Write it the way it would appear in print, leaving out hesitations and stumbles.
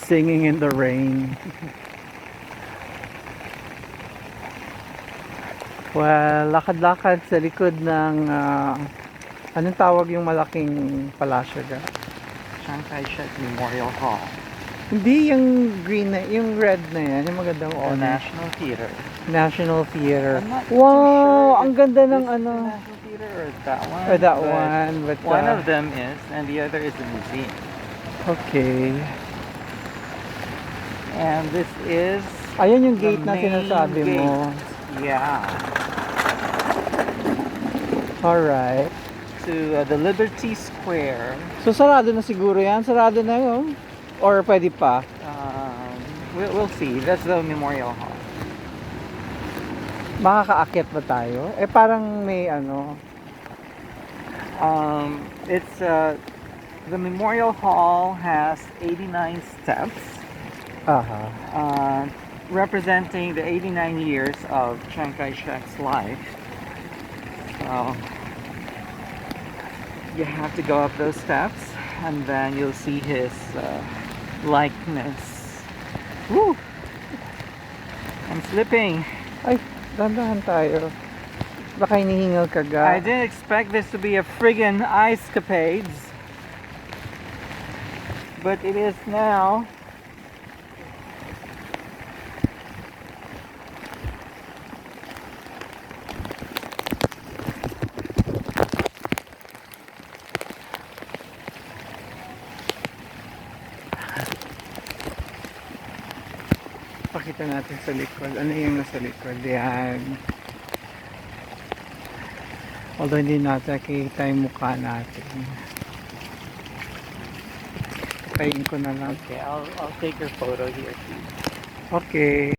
Singing in the rain. Well, lakad-lakad sa likod ng anong tawag yung malaking palasyo ga? Chiang Kai-shek Memorial Hall. Hindi yung green na, yung red na yan, yung magandang The orange. National Theater. National Theater. I'm not too Wow, sure ang if ganda this ng is ano. the National Theater or that one. Or that but one, but one of them is, and the other is the museum. okay. And this is Ayan yung the gate na main sinasabi gate. mo. Yeah. Alright. To the Liberty Square. So sarado na siguro yan? Sarado na yun? Or pwede pa? We'll see. That's the Memorial Hall. Makakaakyat ba tayo? Eh parang may ano. It's the Memorial Hall has 89 steps. Aha. Representing the 89 years of Chiang Kai-shek's life. So you have to go up those steps and then you'll see his likeness. Woo! I'm slipping. Ay, dandahan tayo. Baka hinihingal ka ga. I didn't expect this to be a friggin' ice-capades. But it is now. Pakita natin sa likod. Ano yung nasa likod? Yan. Although hindi natin nakikita yung mukha natin. Patayin ko na lang. Okay, I'll take your photo here too. Okay.